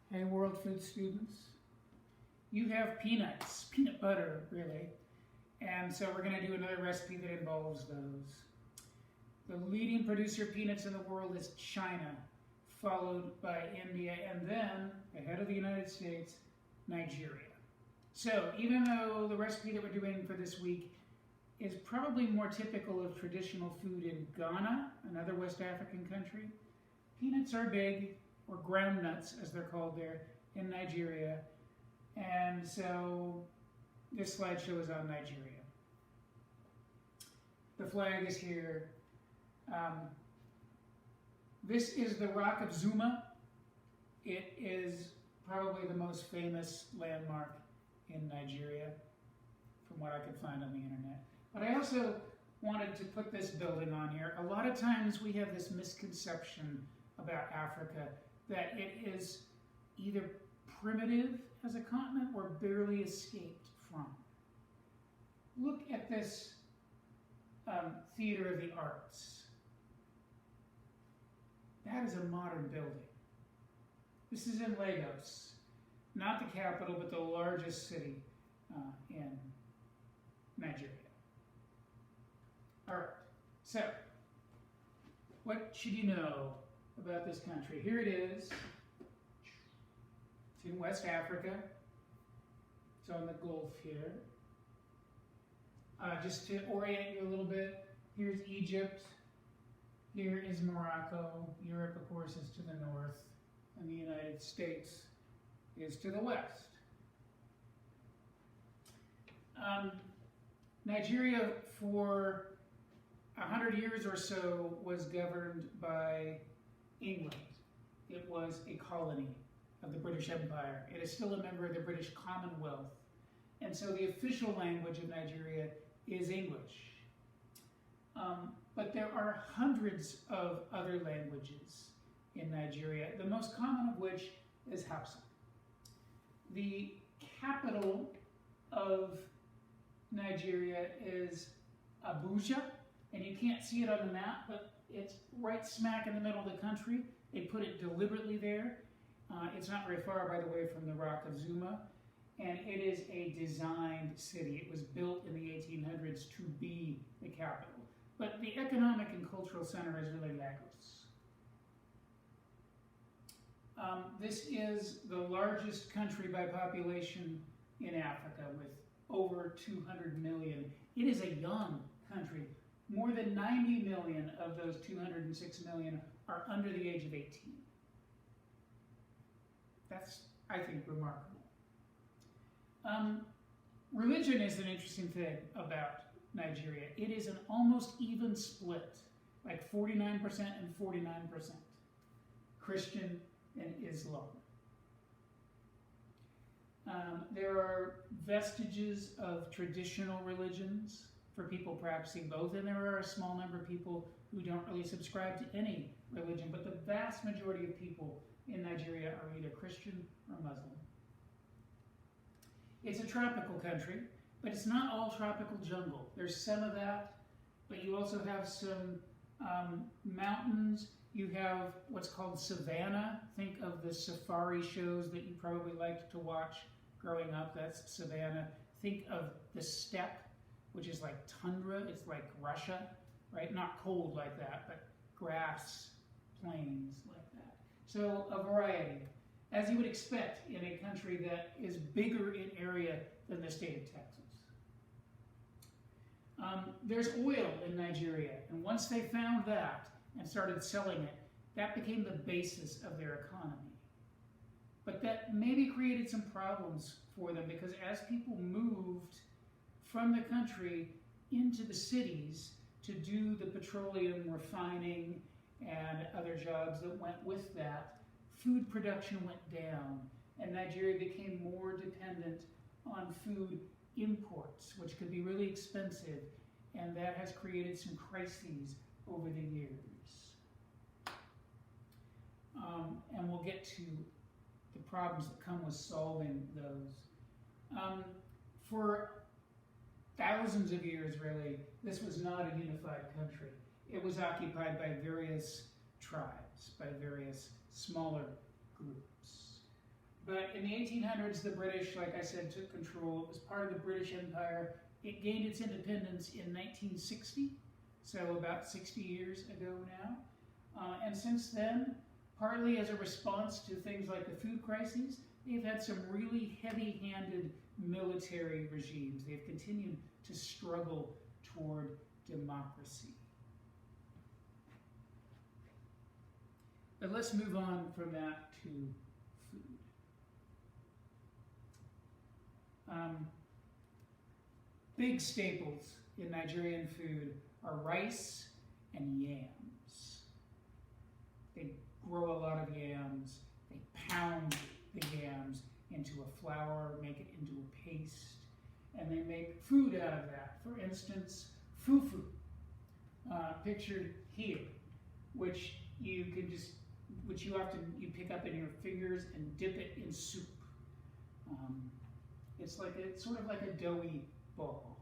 Hey, World Food students. You have peanuts, peanut butter, really. And so we're going to do another recipe that involves those. The leading producer of peanuts in the world is China, followed by India, and then, ahead of the United States, Nigeria. So even though the recipe that we're doing for this week is probably more typical of traditional food in Ghana, another West African country, peanuts are big, or ground nuts as they're called there, in Nigeria. And so this slideshow is on Nigeria. The flag is here. This is the Rock of Zuma. It is probably the most famous landmark in Nigeria, from what I could find on the internet. But I also wanted to put this building on here. A lot of times we have this misconception about Africa that it is either primitive as a continent or barely escaped from. Look at this Theater of the Arts. That is a modern building. This is in Lagos, not the capital, but the largest city in Nigeria. All right, so what should you know about this country? Here it is. It's in West Africa. It's on the Gulf here. Just to orient you a little bit, here's Egypt. Here is Morocco. Europe, of course, is to the north, and the United States is to the west. Nigeria, for 100 years or so, was governed by England. It was a colony of the British Empire. It is still a member of the British Commonwealth. And so the official language of Nigeria is English. But there are hundreds of other languages in Nigeria, the most common of which is Hausa. The capital of Nigeria is Abuja, and you can't see it on the map, but it's right smack in the middle of the country. They put it deliberately there. It's not very far, by the way, from the Rock of Zuma, and it is a designed city. It was built in the 1800s to be the capital. But the economic and cultural center is really Lagos. This is the largest country by population in Africa, with over 200 million. It is a young country. More than 90 million of those 206 million are under the age of 18. That's, I think, remarkable. Religion is an interesting thing about Nigeria. It is an almost even split, like 49% and 49%, Christian and Islam. There are vestiges of traditional religions for people practicing both, and there are a small number of people who don't really subscribe to any religion, but the vast majority of people in Nigeria are either Christian or Muslim. It's a tropical country, but it's not all tropical jungle. There's some of that, but you also have some mountains. You have what's called savanna. Think of the safari shows that you probably liked to watch growing up. That's savanna. Think of the steppe, which is like tundra. It's like Russia, right? Not cold like that, but grass, plains like that. So a variety, as you would expect in a country that is bigger in area than the state of Texas. There's oil in Nigeria, and once they found that and started selling it, that became the basis of their economy. But that maybe created some problems for them, because as people moved from the country into the cities to do the petroleum refining and other jobs that went with that, food production went down, and Nigeria became more dependent on food imports, which could be really expensive, and that has created some crises over the years. And we'll get to the problems that come with solving those. For thousands of years, really, this was not a unified country. It was occupied by various tribes, by various smaller groups. But in the 1800s, the British, like I said, took control. It was part of the British Empire. It gained its independence in 1960, so about 60 years ago now. And since then, partly as a response to things like the food crises, they've had some really heavy-handed military regimes. They've continued to struggle toward democracy. But let's move on from that to food. Big staples in Nigerian food are rice and yams. They grow a lot of yams. They pound the yams into a flour, make it into a paste, and they make food out of that. For instance, fufu, pictured here, which you often pick up in your fingers and dip it in soup. It's sort of like a doughy ball.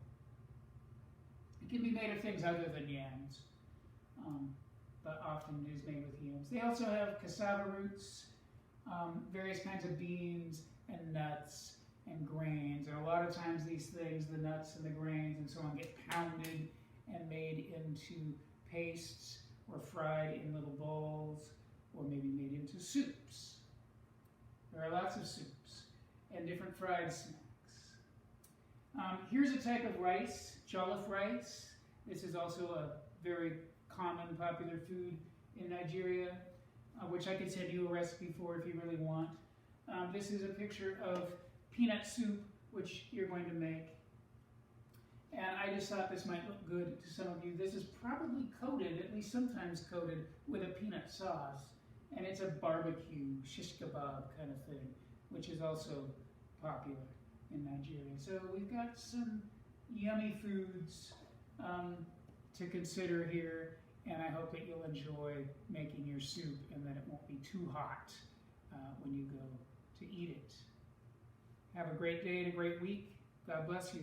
It can be made of things other than yams, but often is made with yams. They also have cassava roots, various kinds of beans and nuts and grains. And a lot of times these things, the nuts and the grains and so on, get pounded and made into pastes or fried in little bowls or maybe made into soups. There are lots of soups and different fried snacks. Here's a type of rice, jollof rice. This is also a very common, popular food in Nigeria, which I could send you a recipe for if you really want. This is a picture of peanut soup, which you're going to make. And I just thought this might look good to some of you. This is probably coated, at least sometimes coated, with a peanut sauce. And it's a barbecue, shish kebab kind of thing, which is also popular in Nigeria. So we've got some yummy foods to consider here, and I hope that you'll enjoy making your soup and that it won't be too hot when you go to eat it. Have a great day and a great week. God bless you.